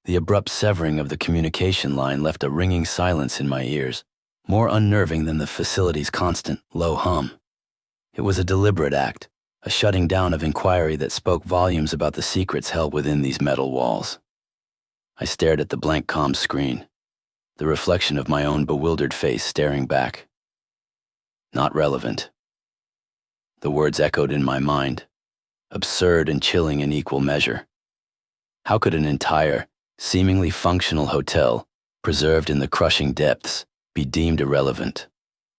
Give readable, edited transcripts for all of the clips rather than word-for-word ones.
The abrupt severing of the communication line left a ringing silence in my ears, more unnerving than the facility's constant, low hum. It was a deliberate act, a shutting down of inquiry that spoke volumes about the secrets held within these metal walls. I stared at the blank comm screen, the reflection of my own bewildered face staring back. Not relevant. The words echoed in my mind, absurd and chilling in equal measure. How could an entire, seemingly functional hotel, preserved in the crushing depths, be deemed irrelevant?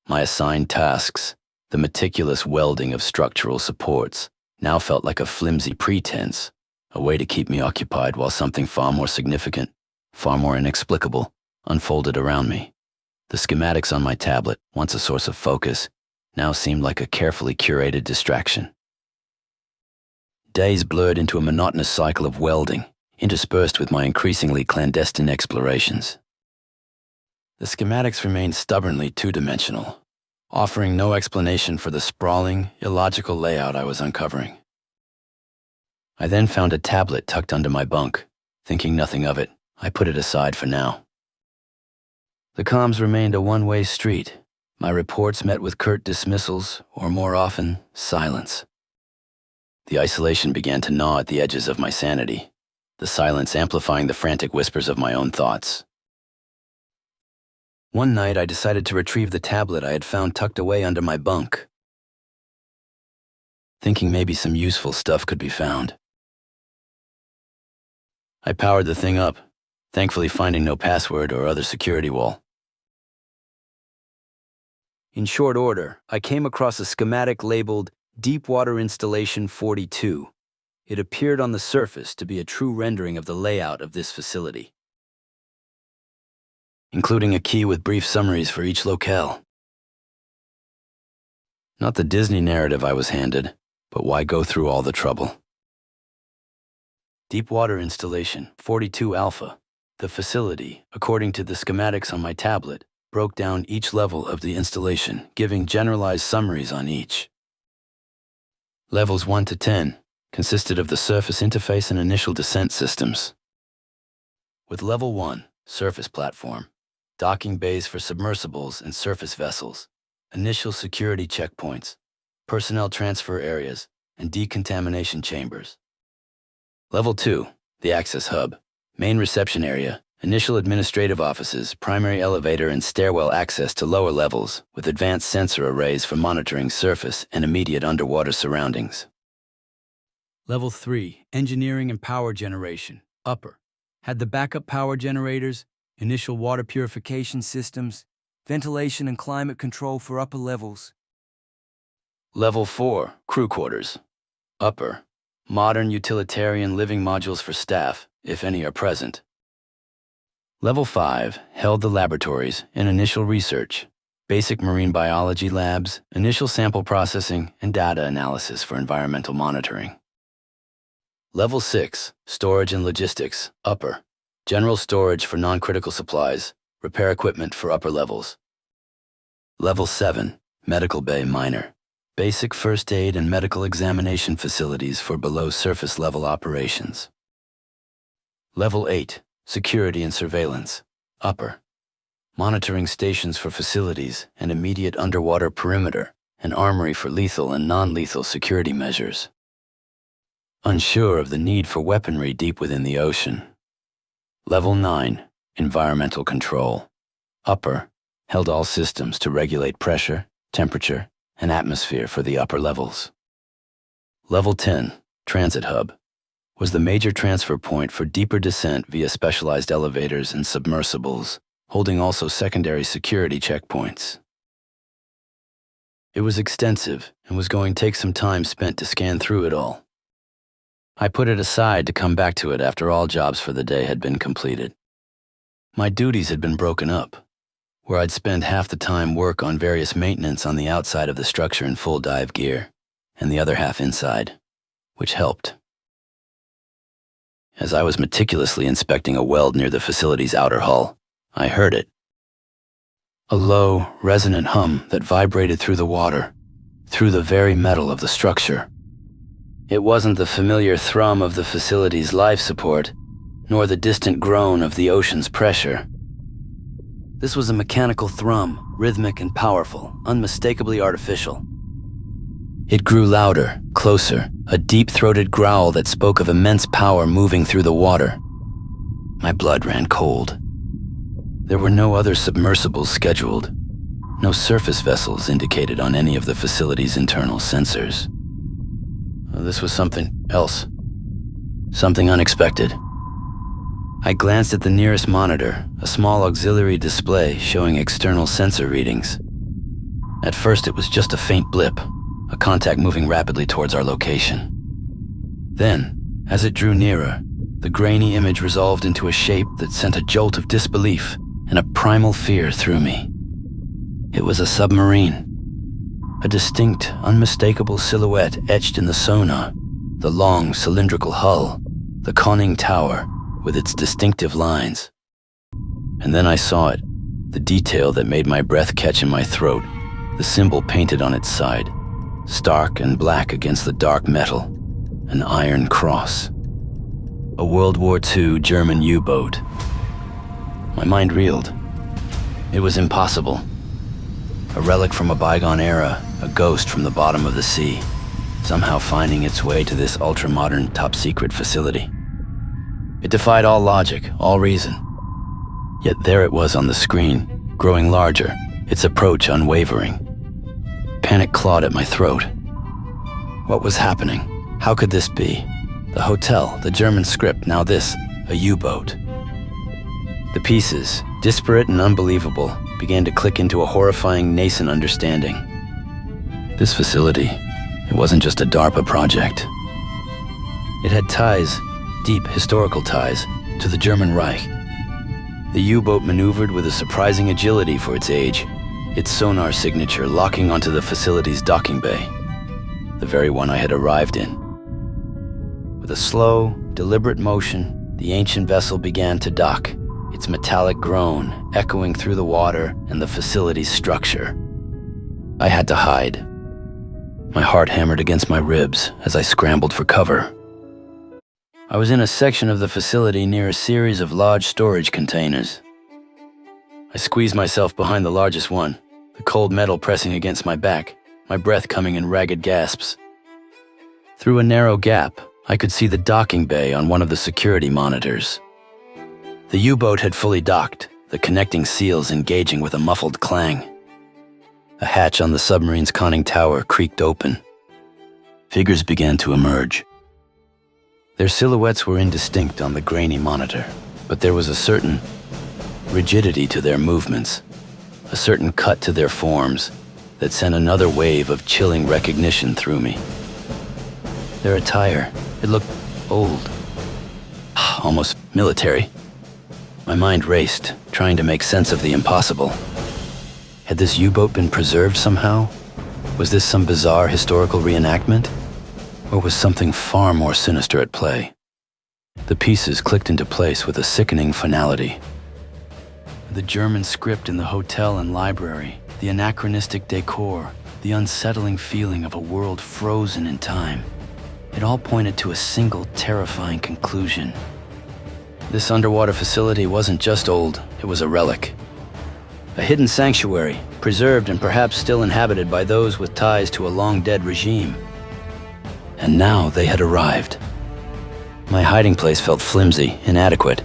My assigned tasks, the meticulous welding of structural supports, now felt like a flimsy pretense, a way to keep me occupied while something far more significant, far more inexplicable, unfolded around me. The schematics on my tablet, once a source of focus, now seemed like a carefully curated distraction. Days blurred into a monotonous cycle of welding, interspersed with my increasingly clandestine explorations. The schematics remained stubbornly two-dimensional, offering no explanation for the sprawling, illogical layout I was uncovering. I then found a tablet tucked under my bunk. Thinking nothing of it, I put it aside for now. The comms remained a one-way street. My reports met with curt dismissals, or more often, silence. The isolation began to gnaw at the edges of my sanity, the silence amplifying the frantic whispers of my own thoughts. One night, I decided to retrieve the tablet I had found tucked away under my bunk, thinking maybe some useful stuff could be found. I powered the thing up, thankfully finding no password or other security wall. In short order, I came across a schematic labeled Deepwater Installation 42. It appeared on the surface to be a true rendering of the layout of this facility, including a key with brief summaries for each locale. Not the Disney narrative I was handed, but why go through all the trouble? Deepwater Installation 42 Alpha. The facility, according to the schematics on my tablet, broke down each level of the installation, giving generalized summaries on each. Levels 1 to 10 consisted of the surface interface and initial descent systems. With Level 1, surface platform, docking bays for submersibles and surface vessels, initial security checkpoints, personnel transfer areas, and decontamination chambers. Level 2, the access hub, main reception area, initial administrative offices, primary elevator and stairwell access to lower levels, with advanced sensor arrays for monitoring surface and immediate underwater surroundings. Level 3, engineering and power generation, upper, had the backup power generators, initial water purification systems, ventilation and climate control for upper levels. Level 4, crew quarters, upper, modern utilitarian living modules for staff, if any are present. Level 5 held the laboratories and initial research, basic marine biology labs, initial sample processing, and data analysis for environmental monitoring. Level 6, storage and logistics, upper, general storage for non-critical supplies, repair equipment for upper levels. Level 7, medical bay minor, basic first aid and medical examination facilities for below surface level operations. Level 8, security and surveillance, upper, monitoring stations for facilities and immediate underwater perimeter, and armory for lethal and non-lethal security measures. Unsure of the need for weaponry deep within the ocean. Level 9, environmental control, upper, held all systems to regulate pressure, temperature, and atmosphere for the upper levels. Level 10, transit hub, was the major transfer point for deeper descent via specialized elevators and submersibles, holding also secondary security checkpoints. It was extensive and was going to take some time spent to scan through it all. I put it aside to come back to it after all jobs for the day had been completed. My duties had been broken up, where I'd spend half the time work on various maintenance on the outside of the structure in full dive gear, and the other half inside, which helped. As I was meticulously inspecting a weld near the facility's outer hull, I heard it. A low, resonant hum that vibrated through the water, through the very metal of the structure. It wasn't the familiar thrum of the facility's life support. nor the distant groan of the ocean's pressure. This was a mechanical thrum, rhythmic and powerful, unmistakably artificial. It grew louder, closer, a deep-throated growl that spoke of immense power moving through the water. My blood ran cold. There were no other submersibles scheduled. No surface vessels indicated on any of the facility's internal sensors. This was something else. Something unexpected. I glanced at the nearest monitor, a small auxiliary display showing external sensor readings. At first, it was just a faint blip, a contact moving rapidly towards our location. Then, as it drew nearer, the grainy image resolved into a shape that sent a jolt of disbelief and a primal fear through me. It was a submarine. A distinct, unmistakable silhouette etched in the sonar, the long, cylindrical hull, the conning tower with its distinctive lines. And then I saw it, the detail that made my breath catch in my throat, the symbol painted on its side, stark and black against the dark metal, an iron cross. A World War II German U-boat. My mind reeled. It was impossible. A relic from a bygone era, a ghost from the bottom of the sea, somehow finding its way to this ultra-modern, top-secret facility. It defied all logic, all reason. Yet there it was on the screen, growing larger, its approach unwavering. Panic clawed at my throat. What was happening? How could this be? The hotel, the German script, now this, a U-boat. The pieces, disparate and unbelievable, began to click into a horrifying, nascent understanding. This facility, it wasn't just a DARPA project. It had ties, deep historical ties, to the German Reich. The U-boat maneuvered with a surprising agility for its age, its sonar signature locking onto the facility's docking bay, the very one I had arrived in. With a slow, deliberate motion, the ancient vessel began to dock, its metallic groan echoing through the water and the facility's structure. I had to hide. My heart hammered against my ribs as I scrambled for cover. I was in a section of the facility near a series of large storage containers. I squeezed myself behind the largest one, the cold metal pressing against my back, my breath coming in ragged gasps. Through a narrow gap, I could see the docking bay on one of the security monitors. The U-boat had fully docked, the connecting seals engaging with a muffled clang. A hatch on the submarine's conning tower creaked open. Figures began to emerge. Their silhouettes were indistinct on the grainy monitor, but there was a certain rigidity to their movements, a certain cut to their forms that sent another wave of chilling recognition through me. Their attire, it looked old, almost military. My mind raced, trying to make sense of the impossible. Had this U-boat been preserved somehow? Was this some bizarre historical reenactment? Or was something far more sinister at play? The pieces clicked into place with a sickening finality. The German script in the hotel and library, the anachronistic decor, the unsettling feeling of a world frozen in time. It all pointed to a single terrifying conclusion. This underwater facility wasn't just old, it was a relic. A hidden sanctuary, preserved and perhaps still inhabited by those with ties to a long-dead regime. And now they had arrived. My hiding place felt flimsy, inadequate.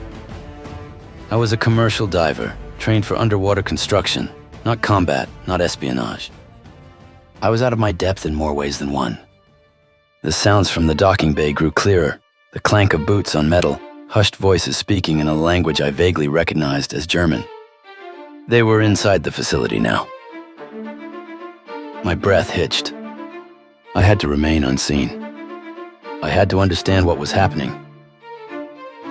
I was a commercial diver, trained for underwater construction, not combat, not espionage. I was out of my depth in more ways than one. The sounds from the docking bay grew clearer, the clank of boots on metal, hushed voices speaking in a language I vaguely recognized as German. They were inside the facility now. My breath hitched. I had to remain unseen. I had to understand what was happening.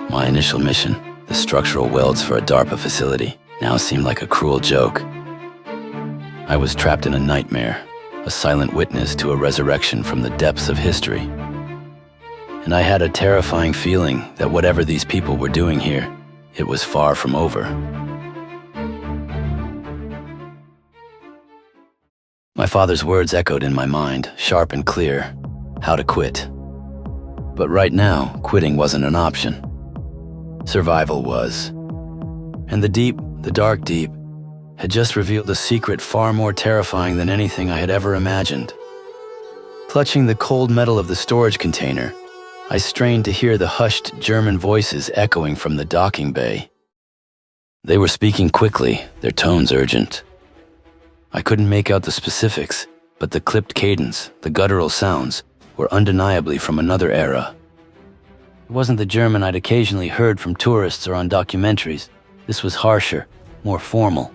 My initial mission, the structural welds for a DARPA facility, now seemed like a cruel joke. I was trapped in a nightmare, a silent witness to a resurrection from the depths of history. And I had a terrifying feeling that whatever these people were doing here, it was far from over. My father's words echoed in my mind, sharp and clear, how to quit. But right now, quitting wasn't an option. survival was. And the deep, the dark deep, had just revealed a secret far more terrifying than anything I had ever imagined. Clutching the cold metal of the storage container, I strained to hear the hushed German voices echoing from the docking bay. They were speaking quickly, their tones urgent. I couldn't make out the specifics, but the clipped cadence, the guttural sounds, were undeniably from another era. It wasn't the German I'd occasionally heard from tourists or on documentaries. This was harsher, more formal.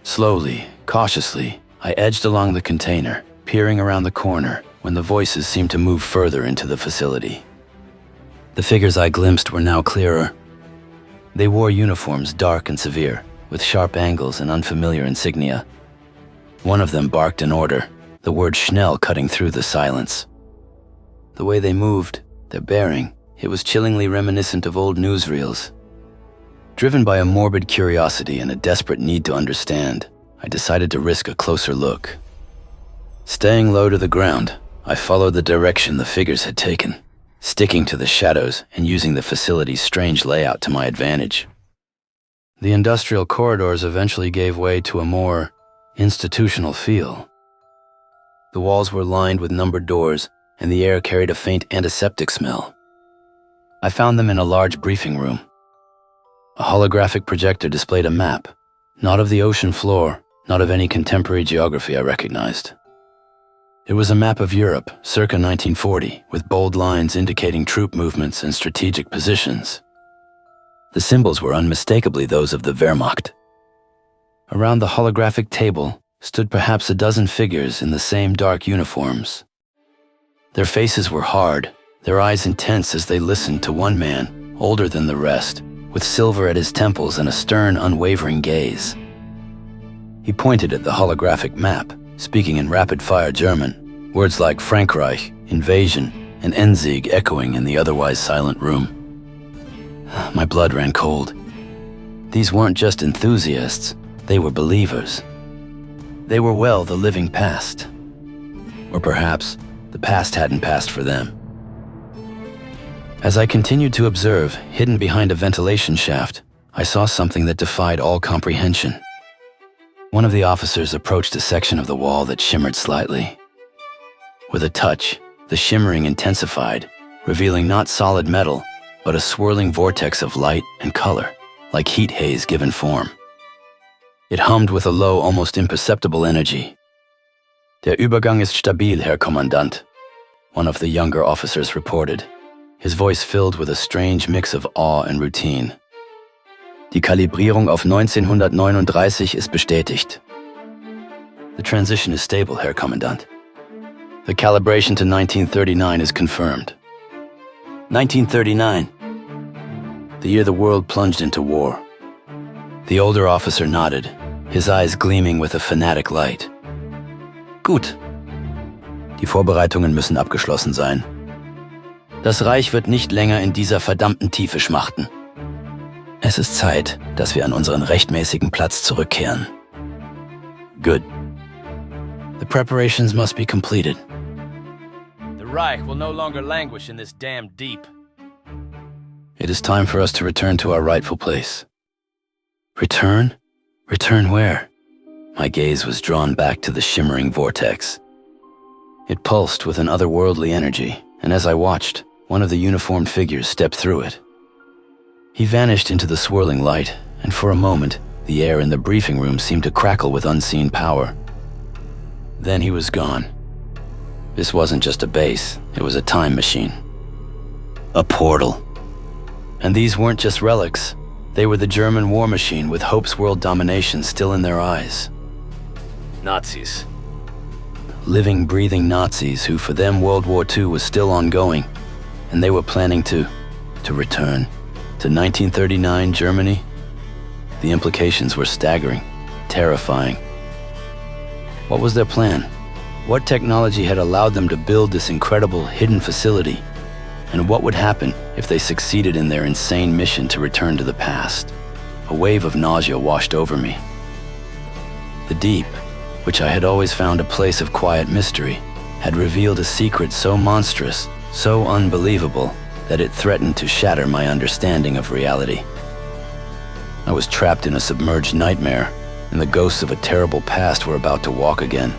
Slowly, cautiously, I edged along the container, peering around the corner when the voices seemed to move further into the facility. The figures I glimpsed were now clearer. They wore uniforms dark and severe, with sharp angles and unfamiliar insignia. One of them barked an order, the word Schnell cutting through the silence. The way they moved, their bearing, it was chillingly reminiscent of old newsreels. Driven by a morbid curiosity and a desperate need to understand, I decided to risk a closer look. Staying low to the ground, I followed the direction the figures had taken, sticking to the shadows and using the facility's strange layout to my advantage. The industrial corridors eventually gave way to a more institutional feel. The walls were lined with numbered doors, and the air carried a faint antiseptic smell. I found them in a large briefing room. A holographic projector displayed a map, not of the ocean floor, not of any contemporary geography I recognized. It was a map of Europe, circa 1940, with bold lines indicating troop movements and strategic positions. The symbols were unmistakably those of the Wehrmacht. Around the holographic table stood perhaps a dozen figures in the same dark uniforms. Their faces were hard, their eyes intense as they listened to one man, older than the rest, with silver at his temples and a stern, unwavering gaze. He pointed at the holographic map, speaking in rapid-fire German, words like Frankreich, invasion, and Endsieg echoing in the otherwise silent room. My blood ran cold. These weren't just enthusiasts, they were believers. They were the living past. Or perhaps, the past hadn't passed for them. As I continued to observe, hidden behind a ventilation shaft, I saw something that defied all comprehension. One of the officers approached a section of the wall that shimmered slightly. With a touch, the shimmering intensified, revealing not solid metal, but a swirling vortex of light and color, like heat haze given form. It hummed with a low, almost imperceptible energy. Der Übergang ist stabil, Herr Kommandant, one of the younger officers reported, his voice filled with a strange mix of awe and routine. Die Kalibrierung auf 1939 ist bestätigt. The transition is stable, Herr Kommandant. The calibration to 1939 is confirmed. 1939. The year the world plunged into war. The older officer nodded, his eyes gleaming with a fanatic light. Gut. Die Vorbereitungen müssen abgeschlossen sein. Das Reich wird nicht länger in dieser verdammten Tiefe schmachten. Es ist Zeit, dass wir an unseren rechtmäßigen Platz zurückkehren. Good. The preparations must be completed. The Reich will no longer languish in this damn deep. It is time for us to return to our rightful place. Return? Return where? My gaze was drawn back to the shimmering vortex. It pulsed with an otherworldly energy, and as I watched, one of the uniformed figures stepped through it. He vanished into the swirling light, and for a moment, the air in the briefing room seemed to crackle with unseen power. Then he was gone. This wasn't just a base, it was a time machine. A portal. And these weren't just relics. They were the German war machine with Hope's world domination still in their eyes. Nazis. Living, breathing Nazis who for them World War II was still ongoing, and they were planning to return to 1939 Germany. The implications were staggering, terrifying. What was their plan? What technology had allowed them to build this incredible hidden facility? And what would happen if they succeeded in their insane mission to return to the past? A wave of nausea washed over me. The deep, which I had always found a place of quiet mystery, had revealed a secret so monstrous, so unbelievable, that it threatened to shatter my understanding of reality. I was trapped in a submerged nightmare, and the ghosts of a terrible past were about to walk again.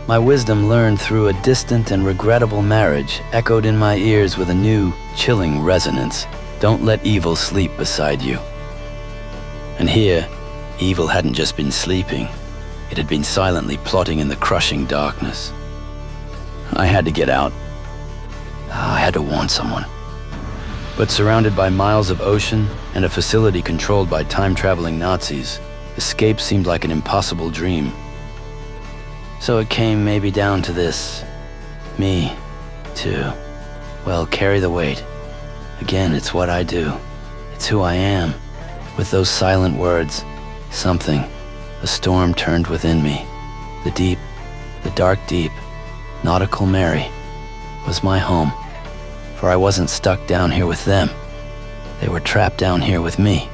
My wisdom learned through a distant and regrettable marriage echoed in my ears with a new, chilling resonance. Don't let evil sleep beside you. And here, evil hadn't just been sleeping. It had been silently plotting in the crushing darkness. I had to get out. I had to warn someone. But surrounded by miles of ocean and a facility controlled by time-traveling Nazis, escape seemed like an impossible dream. So it came maybe down to this. Me, to, well, carry the weight. Again, it's what I do. It's who I am. With those silent words, something, a storm turned within me. The deep, the dark deep, Nautical Mary, was my home. For I wasn't stuck down here with them. They were trapped down here with me.